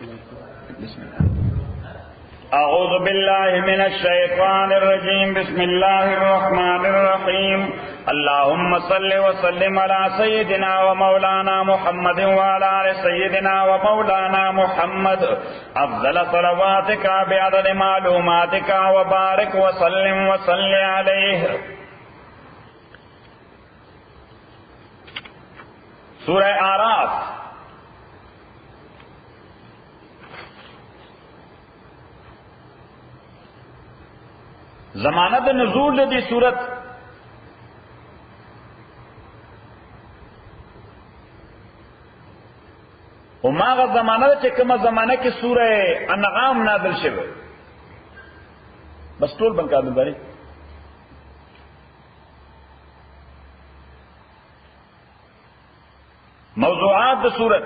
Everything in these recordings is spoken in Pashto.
بسم الله. أعوذ بالله من الشيطان الرجيم. بسم الله الرحمن الرحيم. اللهم صل وسلم على سيدنا ومولانا محمد وعلى آل سيدنا ومولانا محمد أفضل صلواتك بعدد معلوماتك وبارك وسلم وصل عليه. سورہ اعراف زمانت نزول دی صورت وماغه زمانه چې کومه زمانه کې سوره انعام نازل شوه بس ټول بنکا دبري موضوعات د صورت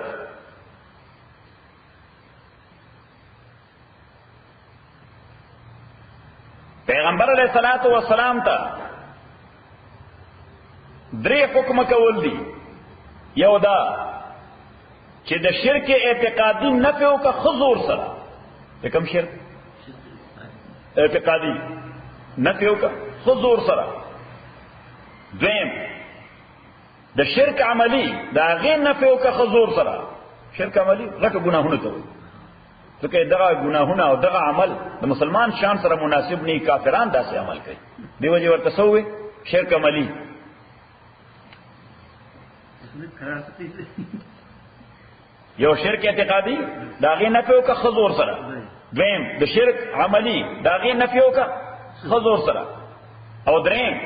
پیغمبر علیہ الصلوۃ والسلام ته درې حکم کول دي. یو دا چې د شرک اعتقادي نفي او کا حضور سره کوم شرک اعتقادي نفي او کا حضور سره. دویم د شرک عملی دا غیر نفي او کا حضور سره. شرک عملی غټ ګناهونه کوي ځکه دغه ګناهونه او دغه عمل د مسلمان شان سره مناسب نه. کافران داسې عمل کوي دیو جی ورته سوې شرک عملی. یو شرک اعتقادي دا غي نفيو کا حضور سره. دویم د شرک عملی دا غي نفيو کا حضور سره. او دریم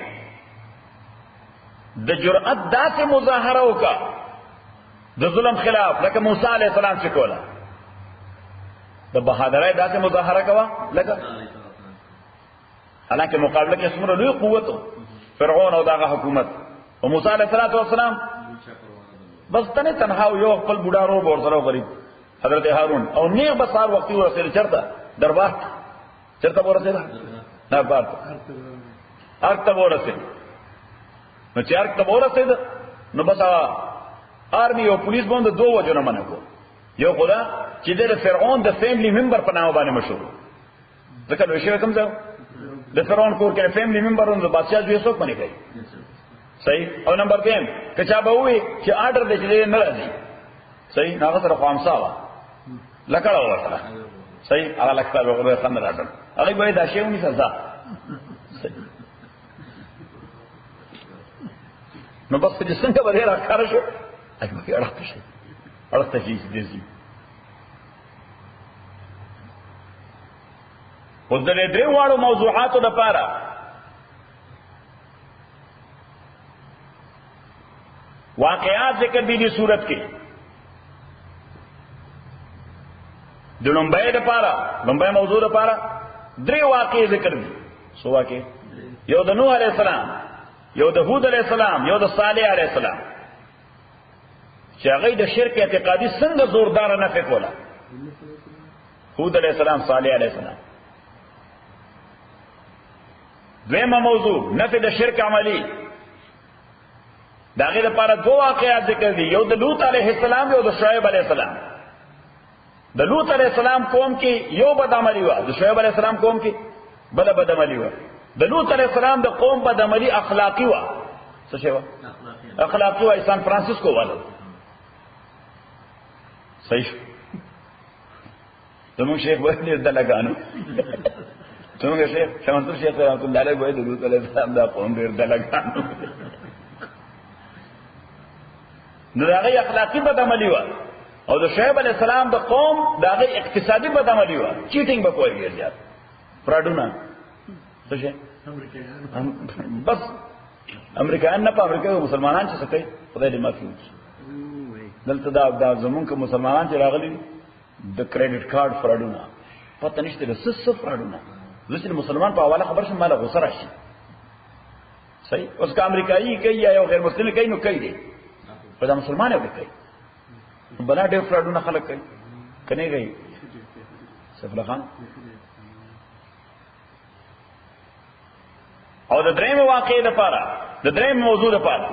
د جرأت داسې مظاهره وکا د ظلم خلاف لکه موسی علیہ السلام چې کوله. د بهادرۍ داسې مظاهره کوا لکه حالانکه مقابله کې څومره لوی قوت فرعون او دغه حکومت او موسی علیہ السلام بس تنه تنها یو خپل بوډا رو ور سره غریب حضرت هارون او نیغ بسار وختي ورسره چرته دربار چرته ورسره دربار ارته ورسره نو چې ارته ورسره نو بس آرمی او پولیس باندې دوه وجونه منکو. یو خدا چې د فرعون د فیملی ممبر په نامه باندې مشهور ځکه نو شي کوم ځای د فرعون کور کې فیملی ممبرونو د بادشاہ جوړ څوک باندې کوي. صحیح. او نمبر 2 کچا به وي چې آرډر دې چې نه راځي. صحیح. هغه سره خامسا وا لکړه ورته. صحیح. هغه لکړه وګوره څنګه راځي هغه به دا شی ونی سزا. نو بس چې څنګه به راکار شو هغه به راځي شي اړخته شي دې خود دې درې واړو موضوعاتو د پاره واقعات ذکر دي دې صورت کې. د لومبای د پاره لومبای موضوع د پاره درې واقع ذکر دي. سو واقع یو د نوح علیہ السلام، یو د هود علیہ السلام، یو د صالح علیہ السلام چې هغه د شرک اعتقادي څنګه زوردار نه فکوله. هود علیہ السلام، صالح علیہ السلام. دویمه موضوع نفي د شرک عملی. داغه لپاره دوه واقعات ذکر دي. یو د لوط علیہ السلام، یو د شعیب علیہ السلام. د لوط علیہ السلام قوم کې یو بدعملی و، د شعیب علیہ السلام قوم کې بل بدعملی و. د لوط علیہ السلام د قوم بدعملی اخلاقی و. څه شی و؟ اخلاقی و. سان فرانسیسکو والو. صحیح. زموږ شیخ وایي د لګانو زموږ شیخ شمسور شیخ رحمت الله علیه وایي د لوط علیہ السلام دا قوم ډیر د لګانو نو هغه اخلاقی بدعملی و. او د شعیب علیہ السلام د قوم دغه اقتصادي بدعملی و. چیټینګ به کوي ډیر زیات فراډونه. څه شي بس امریکایان نه په امریکا مسلمانان چې څه کوي خدای دې معافي وکړي. دلته دا زمونږ مسلمانان چې راغلي د کریډټ کارت فراډونه پته نشته د څه فراډونه. ځکه مسلمان په حواله خبر شم مال غوسه راشي. صحیح. اوس که امریکایي کوي یا یو غیر مسلمان کوي نو کوي دي په دا مسلمان یې کوي. بلا ډېر فراډونه خلک کوي کنه کوي. سفر خان او د درېم واقعې لپاره د درېم موضوع لپاره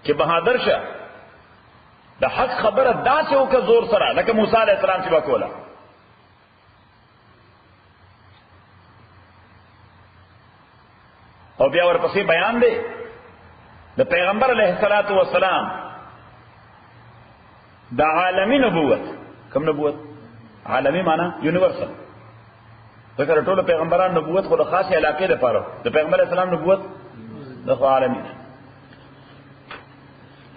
چې بهادر شه د حق خبره داسې وکړه زور سره لکه موسی علیہ السلام چې وکوله او بیا ورپسې بیان دی د پیغمبر علیه الصلاۃ والسلام د عالمی نبوت. کوم نبوت؟ عالمی معنی یونیورسل. ذکر ټول پیغمبران نبوت خو د خاصه علاقې لپاره، د پیغمبر اسلام نبوت د عالمی.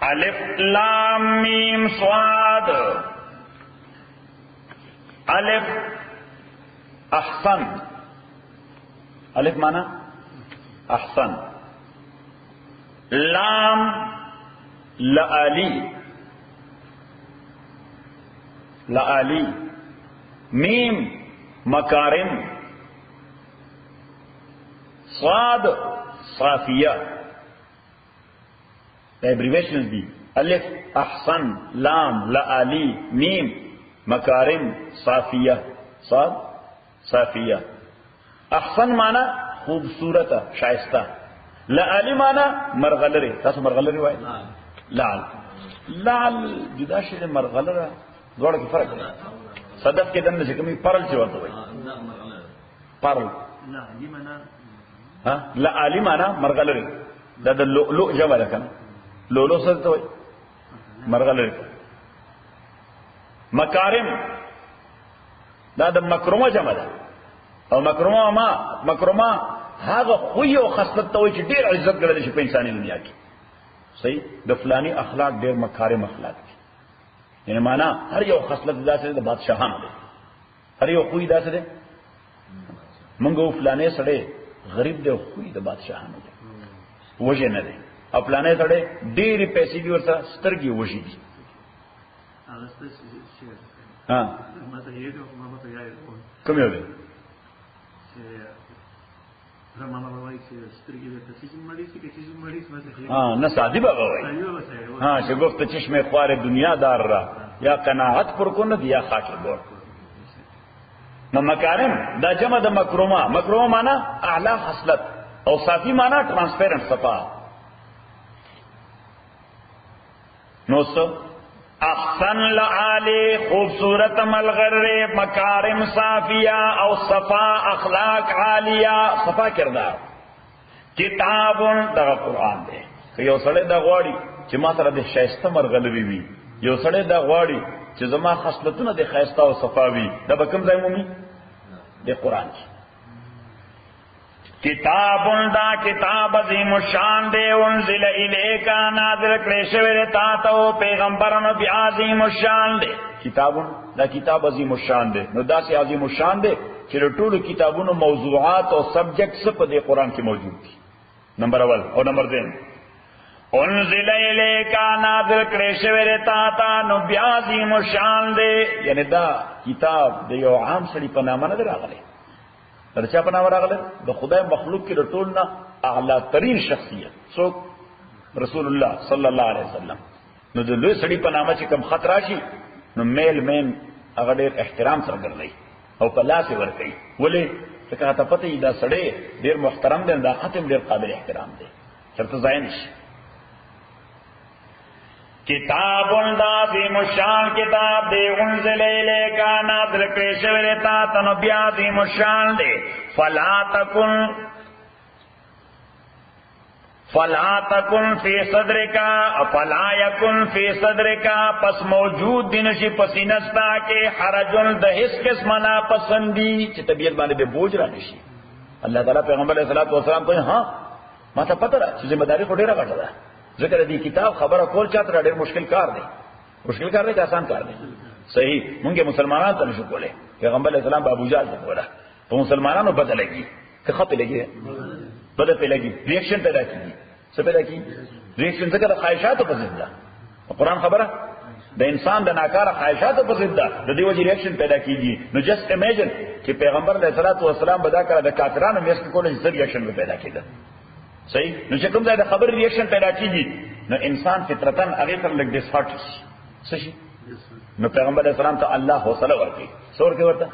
الف لام میم صاد. الف احسن، الف معنی احسن. لام لعلی، لعلی. میم مکارم. صاد صافیہ. ایبریویشنز دی. الف احسن، لام لعلی، میم مکارم، صافیہ. صاد صافیہ. احسن معنی خوبصورت شائستہ. لعلی معنی مرغلره. تاسو مرغلره وایي؟ لعل. لعل جدا شی مرغلره دوړه کې فرق دی. صدف کې دنه چې کومي پرل چې ورته وایي پرل. ها لعلی معنی مرغلره. دا د لؤلؤ جمع ده کنه. لؤلؤ څه ته وایي؟ مرغلره. مکارم دا د مکرمه جمع ده. او مکرمه هغه خو یو خصلت ته وایي چې ډېر عزت ګڼل شي په انساني دنیا کې. صحیح. د فلانی اخلاق ډېر مکارم اخلاق دي. یعنی معنا هر یو خصلت داسې د بادشاہانو دی، هر یو خوې داسې دی. مونږ فلانه سړی غریب دی، خوې د بادشاہانو دی، وجه نه دی. او فلانه سړی ډېری پیسې دي ورته سترګې وږي دي. ها کوم یو دی؟ نه سادی بابا وای. ها چې گفت چشم خوار دنیا دار را یا قناعت پر کو نه دیا خاطر ګور. نو مکارم دا جمع د مکرمه. مکرمه معنی اعلی خصلت، او صافی معنی ترانسپیرنٹ صفا. نو احسن لعالی خوبصورت ملغر، مکارم صافیہ او صفا اخلاق عالیہ، صفا کردار. کتاب دا قرآن دے. کہ یو سڑے دا غواړي چې ما سره د شایسته مرغلري وي، یو سڑے دا غواړي چې زما خصلتونه د خایسته او صفا وي، دا به کوم ځای مومي؟ د قرآن کې. کتاب دا کتاب عظیم الشان دے، انزل الیکا نازل کړي شوی تا ته پیغمبرانو بیا عظیم الشان دے. کتاب دا کتاب عظیم الشان دے. نو دا سي عظیم الشان دے چې ټول کتابونو موضوعات او سبجیکټس په دې قرآن کې موجود دي. نمبر اول. او نمبر 2 انزل الیکا نازل کړي شوی تا ته نو بیا عظیم الشان دے. یعنی دا کتاب د یو عام سړي په نامه نه راغلی، دا چا په نامه راغلی؟ د خدای مخلوق کې د ټول نه اعلی ترین شخصیت څوک؟ رسول الله صلی الله علیه وسلم. نو د لوی سړي په نامه چې کوم خط راشي نو میل مین هغه ډېر احترام سره ګرځي او په لاس ورکوي. ولې؟ ځکه ته پته دا سړی ډېر محترم دی، دا ختم ډېر قابل احترام دی، چېرته ځای نشي. کتاب عظیم الشان کتاب دے، انزل الیکا نازل کړي شوی تا ته نو بیا عظیم الشان دے. فلا تکن فی صدرکا فلا یکن فی صدرکا، پس موجود دین شي پسینستا کې حرجن د هیڅ قسم نه پسندی چې طبیعت باندې به بوج را نشي. الله تعالی پیغمبر علیہ الصلوۃ والسلام ته ها ما ته پته را چې ذمہ داری خو ډیره غټه ده. ذکر دی کتاب خبره کول چاته ډېر مشکل کار دی. مشکل کار دی که آسان کار دی؟ صحیح. مونږه مسلمانانو ته نشو کولای. پیغمبر علیہ السلام په ابو جهل ته کوله. په مسلمانانو بد لګي، که خط لګي، بد په لګي، ریاکشن پیدا کیږي. څه پیدا کیږي؟ ریاکشن څنګه د خواهشاتو په ضد ده. قرآن خبره د انسان د ناکاره خواهشاتو په ضد ده، د دې وجې ریاکشن پیدا کیږي. نو جست امیجن چې پیغمبر علیہ الصلوۃ والسلام بدا کړه د کافرانو میس کوله چې ریاکشن پیدا کیږي. صحیح. نو چې کوم ځای د خبر ریاکشن پیدا کیږي نو انسان فطرتن هغه سره لګ ډیس هارټ شي. نو پیغمبر علیہ السلام ته الله حوصله ورکړي، څور کې ورته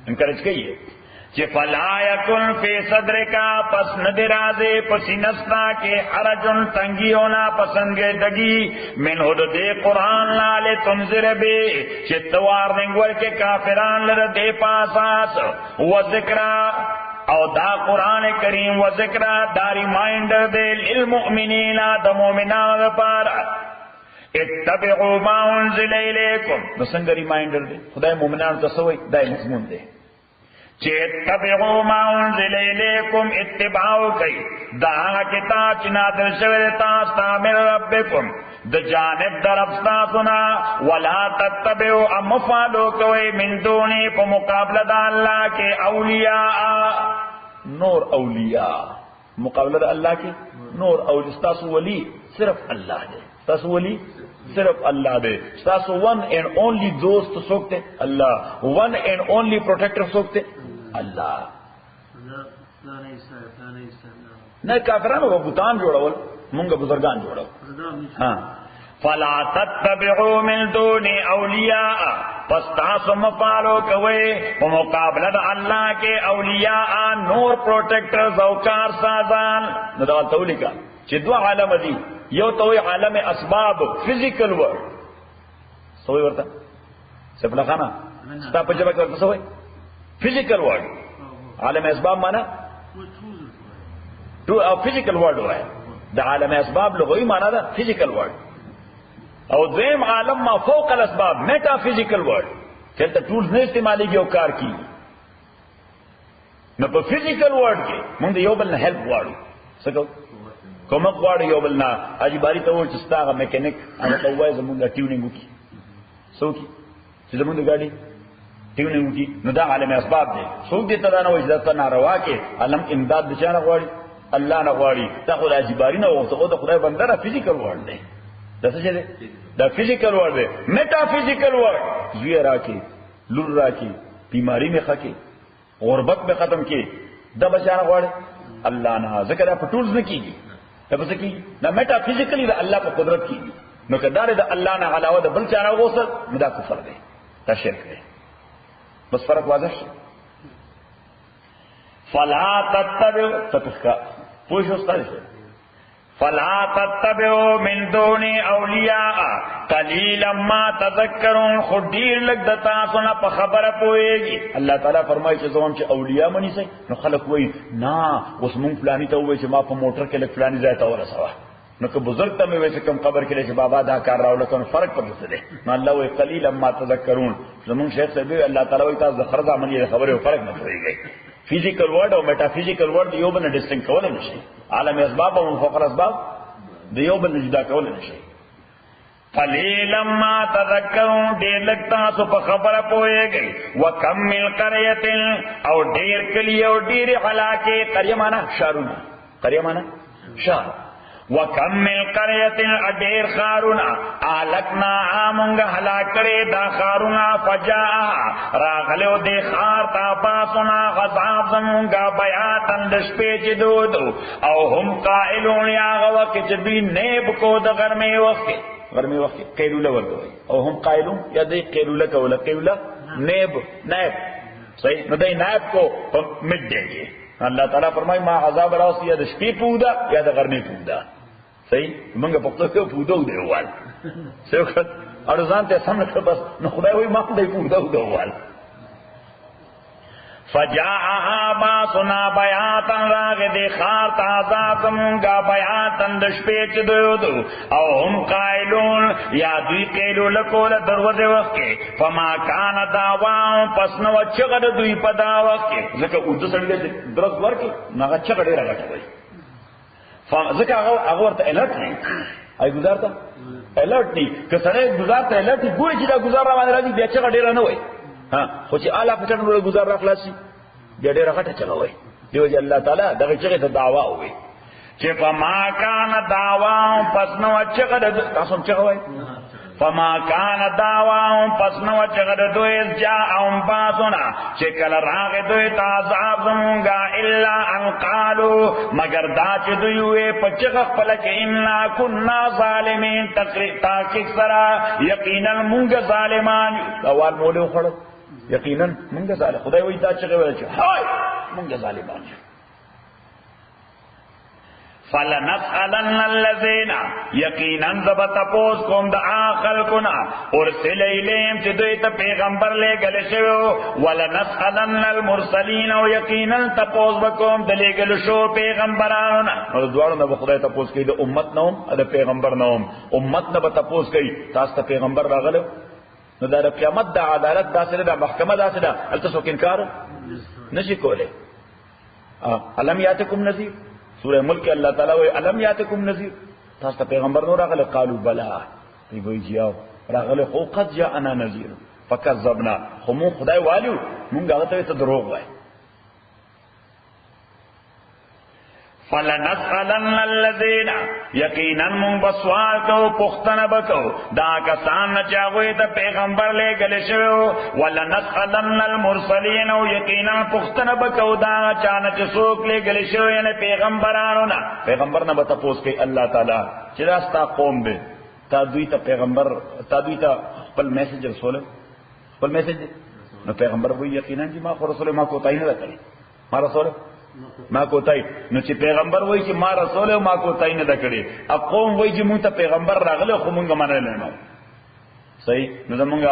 انکریج کوي چې فلا یکن فی صدرکا، پس ندرازه پسینستا کې حرجن تنگی ہونا پسندیدگی من حدود قرآن لال تنذر بے، چې توارننګ ورکه کافران لره دې پاساس و ذکر او دا قرآن کریم و ذکر دا ریمائنڈر دے للمؤمنین دا مومنان دا پارا اتبعوا ما انزل الیکم نسنگ ریمائنڈر دے خدای مومنان تصوی دا مضمون دے چه اتبعوا ما انزل الیکم اتباعو کئی دا آغا کتاب چنادر شوید تاستا من ربکم دا جانب در ابستاسنا ولا تتبعوا امفالو کوئی من دونی پا مقابل دا اللہ کے اولیاء نور اولیاء مقابل دا اللہ کے نور اولیاء ستاسو ولی صرف اللہ دے ستاسو ولی صرف اللہ دے ستاسو ون اینڈ اونلی دوست سوکتے اللہ ون اینڈ اونلی پروٹیکٹر سوکتے اللہ نہ کافرانو بوتان جوڑول مونگا بزرگان جوڑو ہاں فلا تتبعوا من دون اولیاء پس تاسو مفالو کوئے مقابلہ اللہ کے اولیاء نور پروٹیکٹرز او کار سازان ندوال تولی کا چی دو عالم دی یو توی عالم اسباب فزیکل ورد سوئی ورطا سپلا خانا ستا پجبہ کے ورطا سوئی فزیکل ورد عالم اسباب مانا فزیکل ورد ہوا ہے دا عالم اسباب لغوی مانا دا فزیکل ورد او دویم عالم ما فوق الاسباب میٹا فزیکل ورد چلتا ٹولز نے استعمالی کی اوکار کی نو پا فزیکل ورد کے مونگ دا یو بلنا ہیلپ وارو سکو کمک وارو یو بلنا آجی باری تاور چستا آگا میکینک آگا تاوائی زمونگا ٹیوننگو کی سو کی چی زمونگا گاڑی ٹیوننگو کی نو دا عالم اسباب دے سوک دیتا دا نوش دا ناروا کے علم امداد بچانا غواری اللہ نہ غواری تا خدا جباری نہ ہو تو خدای بندہ را فزیکل ورلڈ دے دا سچے دے دا فزیکل ورلڈ دے میٹا فزیکل ورلڈ زوی را کی لور را کی بیماری میں خاکی غربت میں ختم کی دا بچانا غواری اللہ نہ ذکر آپ ٹولز نہ کی گی دا بس کی نہ میٹا فزیکلی دا اللہ کو قدرت کی گی نو کہ دار دا اللہ نہ علاوہ دا بل چانا غوصل مدا کفر دے دا شرک دے بس فرق واضح شد فلا تتبعوا تتخا پوچھو استاد سے فلا تتبعوا من دون اولیاء قلیلا ما تذکرون خود دیر لگ دتا سنا پا خبر پوئے گی اللہ تعالیٰ فرمائی چھ زمان چھ اولیاء منی سے نو خلق ہوئی نا اس مونگ فلانی تا ہوئی چھ ما پا موٹر کے لگ فلانی زیتا ہو رسوا نو کہ بزرگ تا میں ویسے کم قبر کے لئے چھ بابا دا کار راو لکن فرق پر دستے دے نو اللہ ہوئی قلیلا ما تذکرون زمان شیخ سے بھی اللہ تعالیٰ ہوئی تا زخرزہ منی خبر فرق نہ ہوئی گئی فزیکل ورڈ اور میٹا فزیکل ورڈ یو بل ڈسٹنگ کولے نشي عالم اسباب او فوق الاسباب د یو بل جدا کولے نشي قلیلا ما تذکرون دیر لگتا سو پا خبر پوئے گئی وکم من قریت او دیر کلی او دیر حلاکے قریہ مانا شارونا قریہ مانا شار وکم من قریت ادیر خارونا آلکنا آمنگا حلاکرے دا خارونا فجاء راغلو دے خار تا پاسونا غزاب زمونگا بیاتن دشپیچ دودو او ہم قائلون یا غوک چدوی نیب کو دا غرمی وقت قیلولہ ورگوئی او ہم قائلون یا دے قیلولہ کولا قیلولہ نیب صحیح نو دے نیب کو مٹ دیں گے اللہ تعالیٰ فرمائی ما عذاب راس یا دا شپی پودا یا دا غرمی پودا صحیح منگا پختو کیوں پودو دے ہوال سیو کرد ارزان تے سمجھ کر بس نو خدای ہوئی ماں دے پودو دے ہوال فجاءها باسنا بیاتن راغ دے خار تازات منگا بیاتن دشپیچ دو او ہم قائلون یا دوی قیلو لکول دروز وقت کے فما کان داوان پس نو چغد دوی پدا وقت کے ذکر اردو سڑی دے درست ورکی ناغا چغدے رگا چگئی ذکر اغور تا الرٹ نہیں آئی گزارتا الرٹ نہیں کہ سڑے گزارتا الرٹ نہیں گوئی چیزا گزار رہا مانے راجی بیچا کا ڈیرہ نہ ہوئی ہاں خوچی آلہ پچھن روڑے گزار رہا خلاصی بیا ڈیرہ خٹا چلا ہوئی دیو جی اللہ تعالیٰ دغی چگہ تا دعویٰ ہوئی چی فما کان دعوان پس نو چگہ تاسم چگہ ہوئی فما کان دعوان پس نو چگہ دویز جاءهم باسونا چکل راغ دوی تازاب زمونگا الا ان قالو مگر دا چی دویوے پچگہ پلک انا کننا ظالمین تاکک سرا یقینا منگ ظالمان اوال مولے اخڑت یقینا منگ ظالم خدای وی دا چگہ ویلے چی ہائی منگ ظالمان فلنسألن الذين یقینا زب تپوس کوم د عاقل کنا ارسل الیهم چې دوی ته پیغمبر لېږل شوی ولنسألن المرسلین او یقینا تپوس وکوم د لېږل شو پیغمبرانو نه او دواړو نه خدای تپوس کوي د امت نوم د پیغمبر نوم امت نه به تپوس کوي تاسو ته پیغمبر راغلو نو دا قیامت د عدالت داسره د محکمه داسره الته څوک انکار نشي کوله علم یاتکم نذیر سورہ ملک اللہ تعالیٰ وی علم یاتکم نذیر تاستا پیغمبر نو راغلے قالو بلا ای وی جیاو راغلے خو قد جاءنا نذیر فکذبنا خمون خدای والیو مونږ هغه ته دروغ وای فلنسألن الذین یقینا من بسوال کو پختن بکو دا کسان چاغوی ته پیغمبر لېږل شوی ولنسألن المرسلین او یقینا پختن بکو دا چانه چې څوک لېږل شوی یعنی پیغمبرانو نه پیغمبر نه به تپوس کوي الله تعالی چې راستا قوم دی تا دوی ته پیغمبر تا دوی ته خپل میسج رسول خپل میسج نو پیغمبر وی یقینا چې ما خو رسول ما کوتای نه کړی ما رسول ما کوتای نو چې پیغمبر وای چې ما رسول ما کوتای نه کړی اقوم وای چې مونږ ته پیغمبر راغله خو مونږ منل نه صحیح نو زمونږ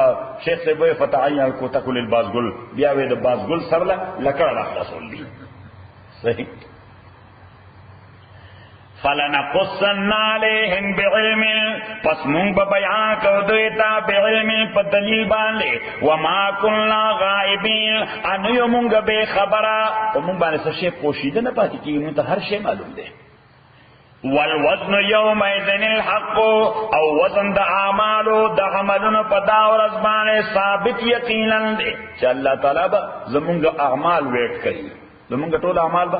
شیخ صاحب وای فتعین کوتکل البازګل بیا وای د بازګل سره لکړه رسول دی صحیح فلنقصن علیہم بعلم پس مونږ به بیان کوو دوی ته بعلم په دلیل باندې وما كنا غائبین ان یو مونږ به خبره او مونږ باندې څه شی پوشیده نه پاتې کیږي مونږ ته هر شی معلوم دی والوزن یومئذ الحق او وزن د اعمالو د عملونو په دا ورځ باندې ثابت یقینا دی چې الله تعالی به زمونږ اعمال ویټ کوي زمونږ ټول اعمال به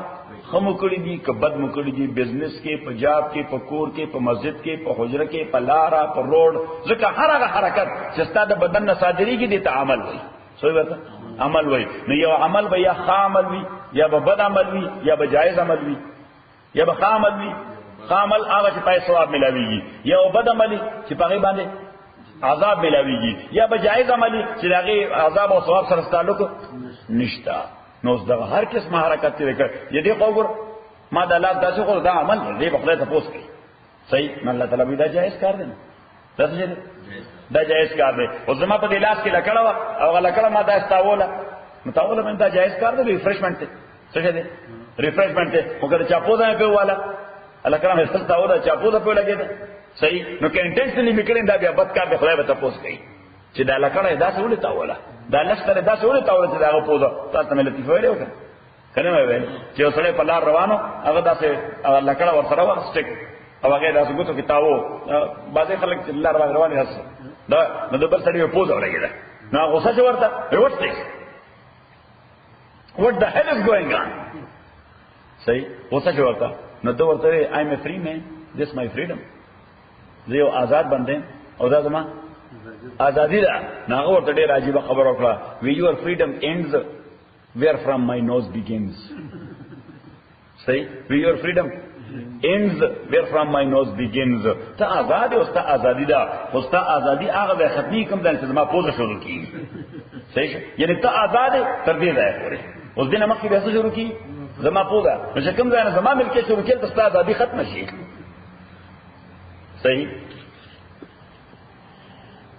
خمو کړی دي که بد مو کړی دي بزنس کې په جاب کې په کور کې په مسجد کې په حجره کې په لارا په روډ ځکه هر هغه حرکت چې ستاسو د بدن نه صادریږي دي ته عمل وایي سوې ورته عمل وایي نو یو عمل به یا ښه عمل وي یا به بد عمل وي یا به جایز عمل وي یا به ښه عمل وي ښه عمل هغه چې پای ثواب ملاويږي یا بد عمل چې پای باندې عذاب ملاويږي یا به جایز عمل چې هغه عذاب او ثواب سره تعلق نشته نو دا هر قسم حرکت دی وکړه یدي قوګر ما د الله داسې خو دا عمل دی په خدای ته پوس کوي صحیح نه الله تعالی دا جائز کار دی دا جائز کار دی او زما په دلاس کې لکړه او لکړه ما دا استاوله متاوله من دا جائز کار دی ریفریشمنت څه دی ریفریشمنت وګړه چا پوزا په والا لکړه مې استاوله چا پوزا په لګیدا صحیح نو کې انټنشنلی میکړین دا بیا بد کار دی خدای ته پوس کوي چې دا لکړه دا څه ولې تاوله دا لښتره دا څه ولې تاوله چې دا پوزا تاسو مې لطیفه ویلو کنه مې ویل چې سړی په لار روانو هغه داسې لکړه ورسره و سټیک او هغه داسې ګوتو کې تاو بعضې خلک چې لار باندې روان هست دا نو د بل سړي پوزا ولګېده نو غوسه چې ورته وټ دی what the hell is going on صحیح غوسه چې ورته نو دا ورته I am a free man this my freedom زه یو آزاد بندم او دا زما آزادی ده ناغه ورته ډېر عجیبه خبر وکړه we your freedom ends where from my nose begins صحیح we your freedom ends where from my nose begins ته آزاد او ته آزادی ده خو ته آزادی هغه د ختمي کوم د التزام پوزه شروع کی صحیح یعنی ته آزاد تر دې ځای پورې اوس دینه مخکې به شروع کی زما پوزه چې کوم ځای نه زما ملکیت شروع کړي ته آزادی ختم شي صحیح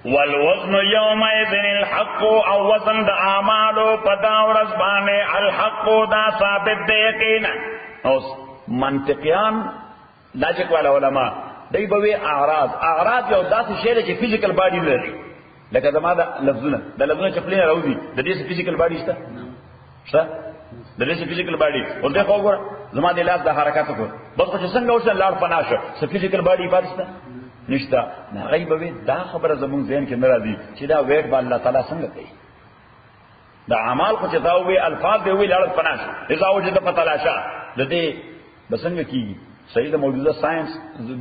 والوزن یومئذ الحق او وزن د اعمالو په دا ورځ باندې الحق دا ثابت دی یقینا او منطقيان لاجیک والا علماء دای به اعراض یو داسې شی دی چې فزیکل باډي لري لکه زما د لفظونه چې پلین راوځي د دې فزیکل باډي شته د دې فزیکل باډي او دغه وګوره زما د لاس د حرکت کو بس چې څنګه اوس لار پناشه څه فزیکل باډي پاتسته نشتا نه غیبوي دا خبره زمون ذهن کې ناراضي چې دا ویټ به الله تعالی څنګه کوي دا اعمال خو چې دا وی الفاظ دی وی لړ پناش اذا وجد فتلاشا د دې بسنګ کیږي صحیح د موجوده ساينس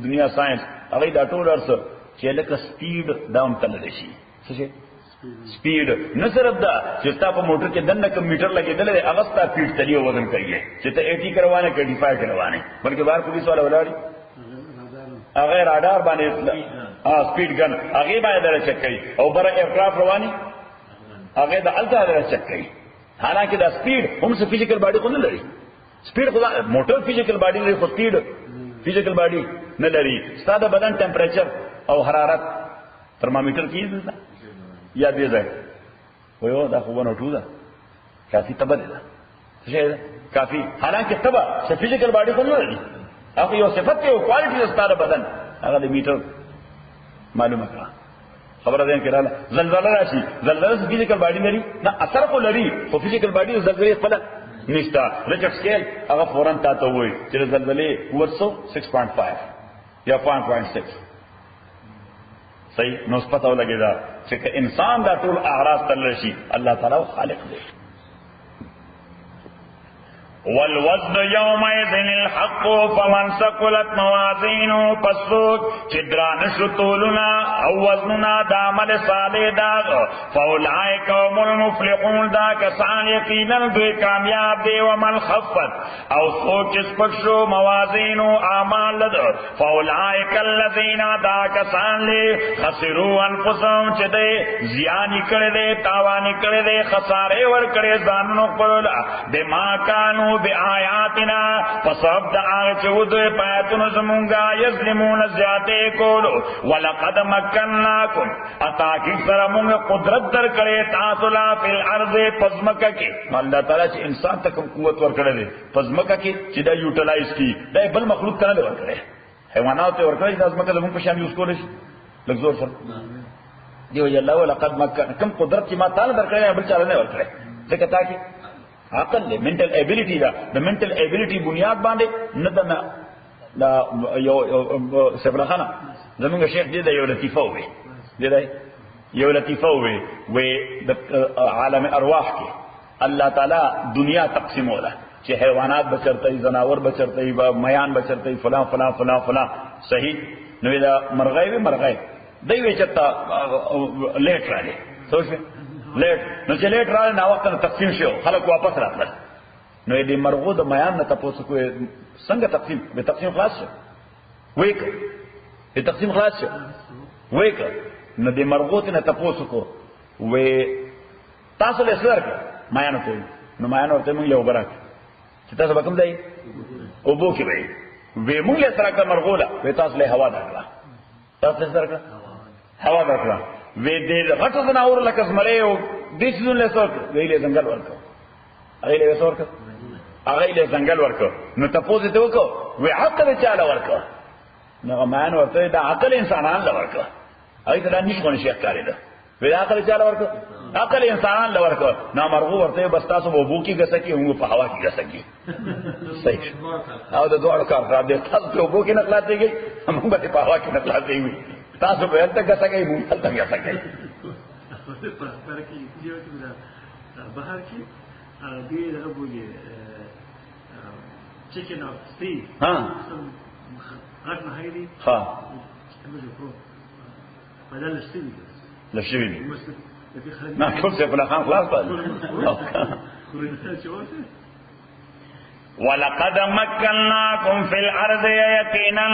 دنیا ساينس هغه دا ټول ارسه چې لکه سپیډ ډاون تلل شي څه سپیډ نه صرف دا چې تاسو په موټر کې دنه کمپیوټر لګیدل دی هغه ستا سپیډ تلی وزن کوي چې ته 80 کروانه 85 کروانه بلکې بار پولیس والا ولاړی هغه رادار باندې سپیډ ګن هغه باندې در چک کوي او بر ایرکرافت رواني هغه د الټا در چک کوي حالانکه دا سپیډ هم څه فزیکل باډي کو نه لري سپیډ خدا موټر فزیکل باډي لري خو سپیډ فزیکل باډي نه لري. ستاسو بدن ټمپریچر او حرارت ترمامیټر کیږي یا دې ځای وایو دا خو ونه ټوله کافي تبه ده څه کافي، حالانکه تبه چې فزیکل باډي خو نه لري، هغه یو صفت او کوالټي ستاسو بدن هغه د میټر معلومه کړه. خبره ده کړه زلزلہ راشي، زلزلہ فزیکل باډي لري نه اثر خو لري، خو فزیکل باډي زلزلې خپل نشتا. رچک سکیل هغه فورن تاسو وایي چې زلزلې ورسو 6.5 یا 5.6 صحیح نو پته ولګیدا چې انسان دا ټول اعراض تل شي الله تعالی خالق دی. والوزن يومئذ الحق فمن ثقلت موازينه فسوق چدران شطولنا او وزننا دامل صالح دا فاولئك هم المفلحون دا کسان یقینا دوی کامیاب دی. ومن خفت او سوچ سپکشو موازینو اعمال لد فاولئك الذين دا کسان لی خسروا انفسهم چه دی زیانی کرده تاوانی کرده خساره ور کرده زاننو قرل بما کانو بی آیاتنا فصب دا آغا چود پیاتن زمونگا یظلمون زیادے کولو ولقد مکنناکم اتاکی سرمونگ قدرت در کرے تاسولا فی الارض پزمکا کی. اللہ تعالیٰ چی انسان تکم قوت ور کرے پزمکا کی چی دا یوٹلائز کی دا بل مخلوق تنہ ور کرے حیوانات ور کرے چی دا ازمکا زمونگ پشان یوز کولش لگزور سر دیو جی اللہ ولقد مکنناکم قدرت چی ما تانا در کرے بل چالنے ور کرے ذکر کی عقل له منټل ایبیلیټی دا د منټل ایبیلیټی بنیاد باندې نه دا یو سبرخانه زمونږ شیخ دې دا یو لطیفه وي دې یو لطیفه وي د عالم ارواح کې الله تعالی دنیا تقسیموله چې حیوانات بچرتای زناور بچرتای میان بچرتای فلان فلان فلان فلان صحیح نو دا مرغای دی وی چتا لیټ راځي سوچ لیٹ نو چې لیٹ راځي نو وخت تقسیم شو خلک واپس راتل نو دې مرغو د میان نه تاسو کو څنګه تقسیم به تقسیم خلاص شو وېک دې تقسیم خلاص شو وېک نو دې مرغو ته تاسو کو وې تاسو له سره میان ته نو میان ورته موږ یو برک چې تاسو به کوم دی او بو کې وې موږ له سره مرغوله وې تاسو له هوا درکړه تاسو سره هوا درکړه وی دې غټو زناور لکه زمره او دې څه له څوک ویلې ځنګل ورکو هغه له څورک هغه له ځنګل ورکو نو تاسو ته وکړو وی عقل چاله ورکو نو مان ورته دا عقل انسانان له ورکو هغه ته نشي کولی شي کاری ده وی عقل چاله ورکو عقل انسانان له ورکو نو مرغو ورته بس تاسو وو بو کې غسکی موږ په هوا کې غسکی صحیح او د دوه کار را دې تاسو وو کې نقلات دیږي موږ په هوا کې نقلات دیږي تاسو به تل کا سکے مونږ تل کا سکے پر کی دیو چې بهر کې دې دغه بوګي چیکن اف سی ها غټ نه هېدي ها بدل السوي للشوي ما كنت في الخان خلاص ولقد مكناكم في الارض يقينا